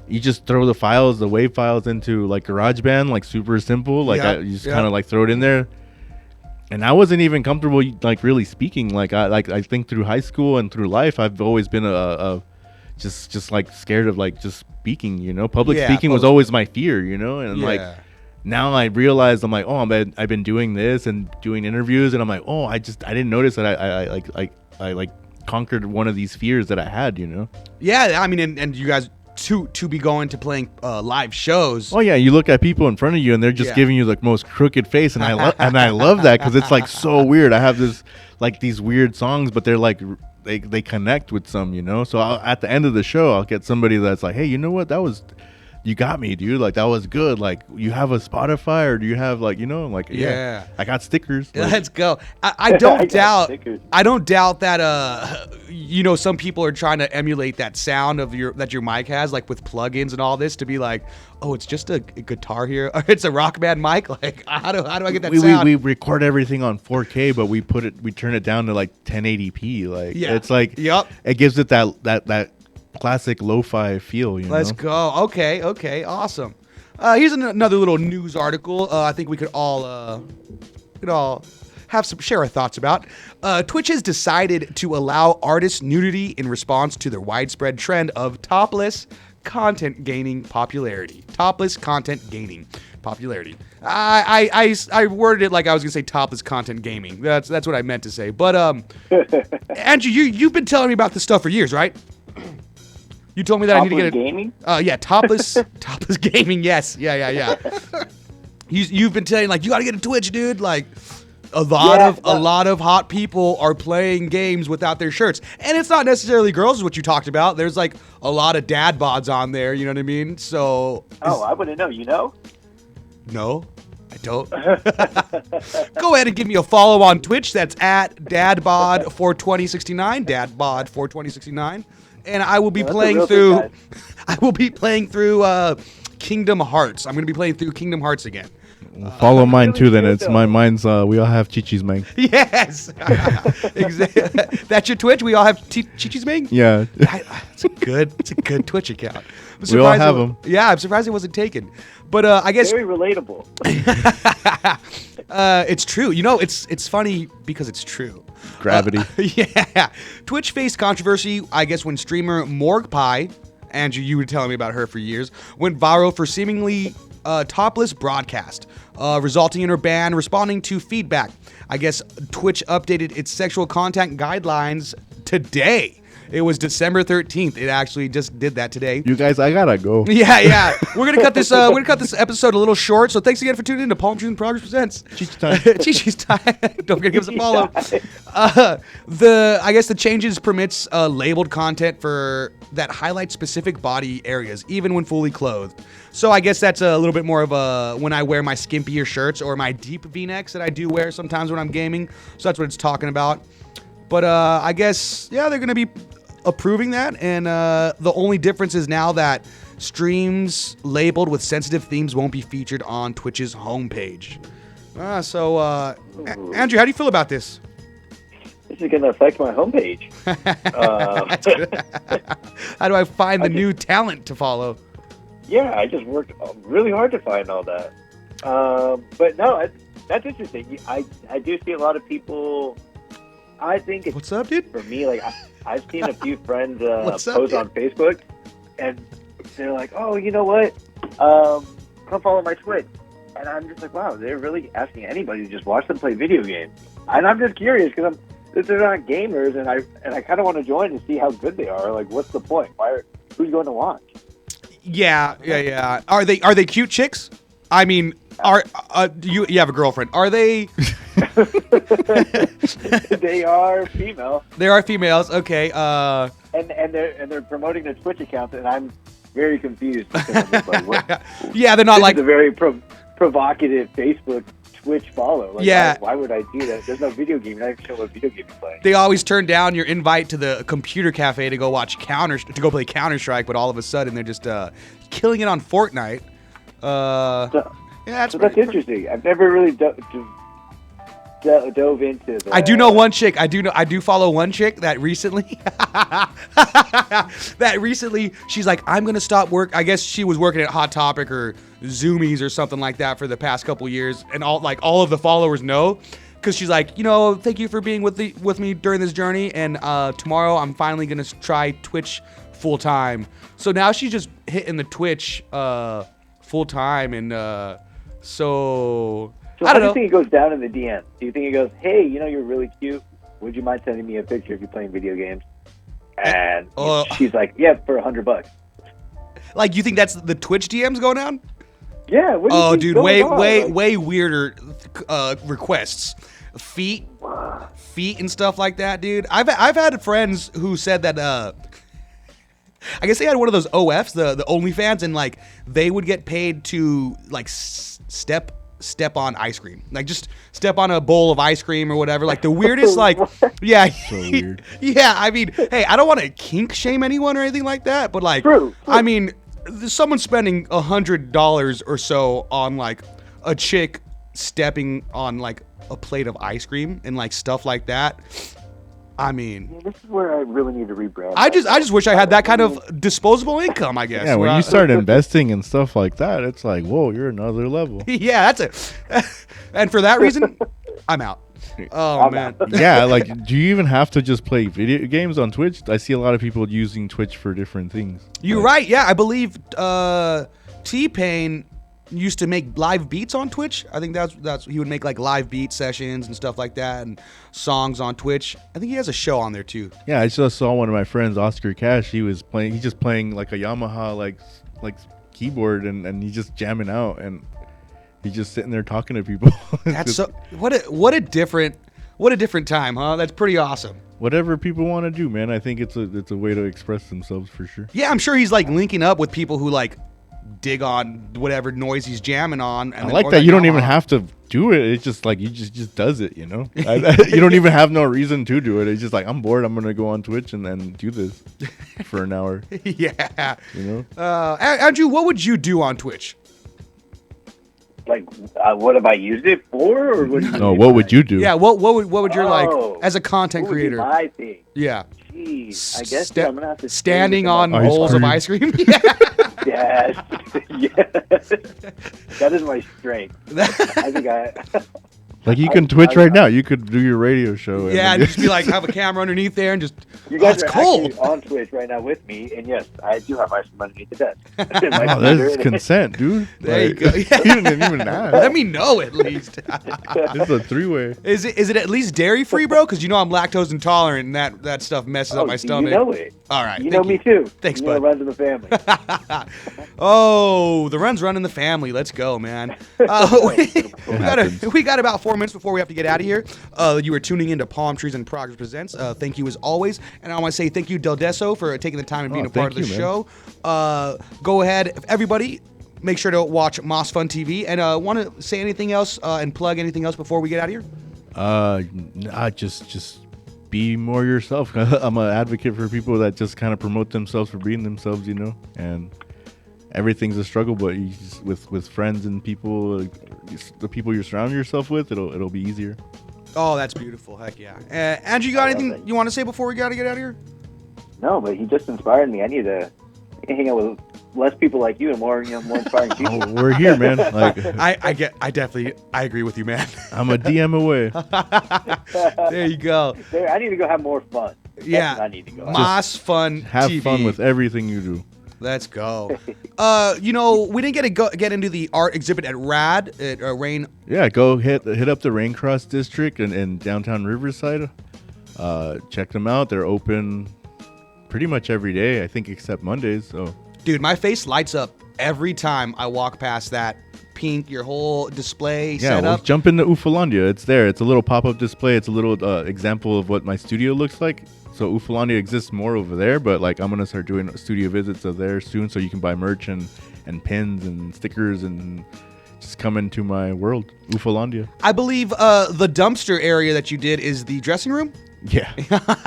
you just throw the WAV files into like GarageBand, like super simple. Like you just kind of like throw it in there. And I wasn't even comfortable like really speaking. Like I think through high school and through life, I've always been a just like scared of like just speaking. You know, public speaking was always my fear. You know, and like now I realized I'm like, oh, I've been doing this and doing interviews, and I'm like, oh, I didn't notice that I like conquered one of these fears that I had. You know. Yeah, I mean, and you guys to be going to playing live shows. Oh yeah, you look at people in front of you and they're just giving you the most crooked face, and I love that because it's like so weird. I have this like these weird songs, but they're like they connect with some, you know. So at the end of the show, I'll get somebody that's like, hey, you know what, you got me, dude. Like that was good. Like you have a Spotify, or do you have like, you know, like yeah I got stickers. Like, Let's go. I don't doubt. stickers. I don't doubt that. You know, some people are trying to emulate that sound of your mic has, like with plugins and all this, to be like, oh, it's just a Guitar Hero, or it's a Rock Band mic. Like how do I get that sound? We record everything on 4K, but we turn it down to like 1080p. Like it's like it gives it that classic lo-fi feel, you know. Let's go. Okay, awesome. Here's another little news article. I think we could all share our thoughts about. Twitch has decided to allow artist nudity in response to their widespread trend of topless content gaining popularity. Topless content gaining popularity. I worded it like I was gonna say topless content gaming. That's what I meant to say. But Andrew, you've been telling me about this stuff for years, right? You told me that Topless I need to get it. gaming? Yeah, topless gaming. Yes, yeah. You've been telling like you gotta get a Twitch, dude. Like a lot of hot people are playing games without their shirts, and it's not necessarily girls, is what you talked about. There's like a lot of dad bods on there. You know what I mean? So. I wouldn't know. You know? No, I don't. Go ahead and give me a follow on Twitch. That's at dadbod42069. Dadbod42069. And I will be playing through. I will be playing through Kingdom Hearts. I'm going to be playing through Kingdom Hearts again. Follow mine too. Then it's mine's. We all have Chi-Chi's Mang. Yes, exactly. That's your Twitch. We all have Chi-Chi's Mang. Yeah, It's a good Twitch account. We all have them. Yeah, I'm surprised it wasn't taken. But I guess Very relatable. it's true. You know, it's funny because it's true. Gravity. Yeah. Twitch faced controversy, I guess, when streamer Morg Pie, Andrew, you were telling me about her for years, went viral for seemingly topless broadcast, resulting in her ban. Responding to feedback, I guess Twitch updated its sexual content guidelines today. It was December 13th. It actually just did that today. You guys, I gotta go. Yeah. We're gonna cut this. We're gonna cut this episode a little short. So thanks again for tuning in to PalmTrees and Progress presents Cheech time. Cheech time. Don't forget to give us a follow. I guess the changes permits labeled content for that highlight specific body areas, even when fully clothed. So I guess that's a little bit more of a when I wear my skimpier shirts or my deep V-necks that I do wear sometimes when I'm gaming. So that's what it's talking about. But I guess, yeah, they're going to be approving that. And the only difference is now that streams labeled with sensitive themes won't be featured on Twitch's homepage. Andrew, how do you feel about this? This is going to affect my homepage. How do I find the new talent to follow? Yeah, I just worked really hard to find all that. But no, that's interesting. I do see a lot of people. I think it's, what's up, dude? For me, like I've seen a few friends What's up, post dude? on Facebook, and they're like, "Oh, you know what? Come follow my Twitch." And I'm just like, "Wow, they're really asking anybody to just watch them play video games." And I'm just curious because they're not gamers, and I kind of want to join and see how good they are. Like, what's the point? Who's going to watch? Yeah. Are they cute chicks? I mean, you have a girlfriend? Are they? They are female. They are females. Okay. And they're promoting their Twitch accounts, and I'm very confused because I'm just like, what? Yeah, they're not This like is a very provocative Facebook Twitch follow. Like, yeah. Why would I do that? There's no video game. You're not even sure what video game you're playing. They always turn down your invite to the computer cafe to go watch to go play Counter-Strike, but all of a sudden they're just killing it on Fortnite. That's interesting. I've never really dove into that. I do know one chick. I do follow one chick that recently she's like, I'm gonna stop work. I guess she was working at Hot Topic or Zoomies or something like that for the past couple years, and all of the followers know. Because she's like, thank you for being with me during this journey, and tomorrow I'm finally gonna try Twitch full time. So now she's just hitting the Twitch full time, and so I don't know. How do you think it goes down in the DM? Do you think it goes, hey, you're really cute. Would you mind sending me a picture if you're playing video games? And she's like, yeah, for $100. Like, you think that's the Twitch DMs going down? Yeah. Oh, dude, way weirder requests. Feet and stuff like that, dude. I've had friends who said that I guess they had one of those OFs, the OnlyFans, and like they would get paid to like step on ice cream, like just step on a bowl of ice cream or whatever. Like the weirdest, like yeah, So weird. yeah. I mean, hey, I don't want to kink shame anyone or anything like that, but like, True. I mean, someone spending $100 or so on like a chick stepping on like a plate of ice cream and like stuff like that. I mean, this is where I really need to rebrand. I just wish I had that kind of disposable income, I guess. Yeah, when you start investing in stuff like that, it's like, whoa, you're another level. Yeah, that's it. And for that reason, I'm out. Oh, man. Yeah, like, do you even have to just play video games on Twitch? I see a lot of people using Twitch for different things. You're right. Yeah, I believe T-Pain used to make live beats on Twitch. I think that's he would make like live beat sessions and stuff like that and songs on Twitch. I think he has a show on there too. Yeah, I just saw one of my friends, Oscar Cash. He's just playing like a Yamaha like keyboard and he's just jamming out and he's just sitting there talking to people. That's so what a different time, huh? That's pretty awesome. Whatever people want to do, man. I think it's a way to express themselves for sure. Yeah, I'm sure he's like linking up with people who like dig on whatever noise he's jamming on. And I like that you don't even have to do it. It's just like you just does it, you know. You don't even have no reason to do it. It's just like, I'm bored. I'm gonna go on Twitch and then do this for an hour. Yeah. You know. Andrew, what would you do on Twitch? Like, what have I used it for? Or What would you do? Yeah. What would your like as a content what would be creator? my thing. Yeah. Jeez, I guess I'm gonna have to standing on ice bowls of cream. ice cream. Yeah. Yes, yes. That is my strength. I think Like you can Twitch right now. You could do your radio show. Yeah, and just be like, have a camera underneath there and just. You guys it's are cold. actually on Twitch right now with me, and yes, I do have ice from underneath the desk. Oh, that's consent, dude. There you Like, go. Yeah. You didn't even ask. Let me know at least. It's a three-way. Is it at least dairy free, bro? Because you know I'm lactose intolerant, and that stuff messes up my stomach. You know it. All right. You know me too. Thanks, you bud. know, it runs in the family. Oh, the run's running the family. Let's go, man. We got about 4 minutes before we have to get out of here. You were tuning into Palm Trees in Progress Presents. Thank you as always. And I want to say thank you, Dela Deso, for taking the time and being a part of the show. Go ahead, everybody. Make sure to watch MasFunTv. And want to say anything else and plug anything else before we get out of here? Just be more yourself. I'm an advocate for people that just kind of promote themselves for being themselves, you know. And everything's a struggle, but you just, with friends and people, the people you surround yourself with, it'll be easier. Oh, that's beautiful. Heck yeah. Andrew, you got anything you want to say before we got to get out of here? No, but he just inspired me. I need to hang out with less people like you and more, more inspiring people. Oh, we're here, man. Like I agree with you, man. I'm a DM away. There you go. I need to go have more fun. Yeah. I need to go. MasFunTv. Have fun with everything you do. Let's go. We didn't get into the art exhibit at RAD at Rain. Yeah, go hit up the Raincross District in downtown Riverside. Check them out. They're open pretty much every day, I think, except Mondays. So, dude, my face lights up every time I walk past that pink, your whole display set up. Jump into Ufalandia. It's there. It's a little pop-up display. It's a little example of what my studio looks like. So Ufalandia exists more over there, but like I'm gonna start doing studio visits of there soon, so you can buy merch and pins and stickers and just come into my world, Ufalandia. I believe the dumpster area that you did is the dressing room. Yeah.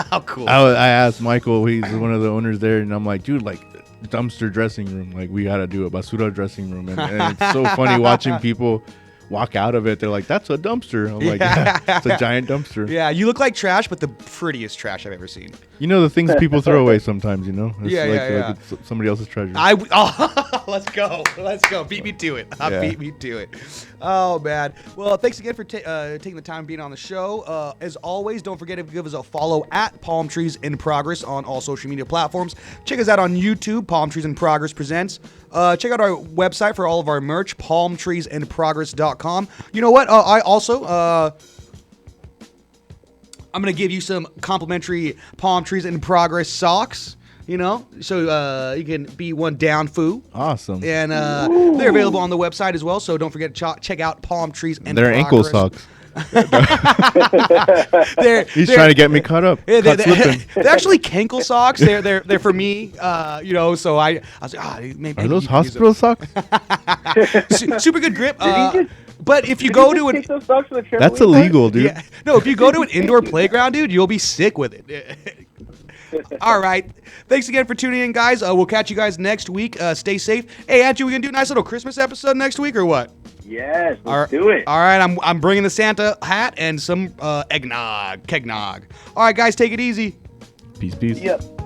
How cool. I asked Michael, he's one of the owners there, and I'm like, dude, like dumpster dressing room, like we gotta do a basura dressing room, and it's so funny watching people walk out of it. They're like, that's a dumpster. I'm like, yeah, it's a giant dumpster. Yeah, you look like trash, but the prettiest trash I've ever seen. You know, the things people throw away sometimes, you know? It's Yeah. like it's somebody else's treasure. Let's go. Beat me to it. Beat me to it. Oh, man. Well, thanks again for taking the time being on the show. As always, don't forget to give us a follow at Palm Trees in Progress on all social media platforms. Check us out on YouTube, Palm Trees in Progress Presents. Check out our website for all of our merch, PalmTreesInProgress.com. You know what? I also... I'm going to give you some complimentary Palm Trees in Progress socks, you know, so you can be one down foo. Awesome. And they're available on the website as well, so don't forget to check out Palm Trees in Progress. They're ankle socks. they're trying to get me caught up. Yeah, they're actually cankle socks. They're for me, you know, so I was like, maybe. Are those hospital socks? Super good grip. But if you go to an... That's illegal, dude. Yeah. No, if you go to an indoor playground, dude, you'll be sick with it. All right. Thanks again for tuning in, guys. We'll catch you guys next week. Stay safe. Hey, Andrew, we going to do a nice little Christmas episode next week or what? Yes, let's do it. All right, I'm bringing the Santa hat and some kegnog. All right, guys, take it easy. Peace. Yep.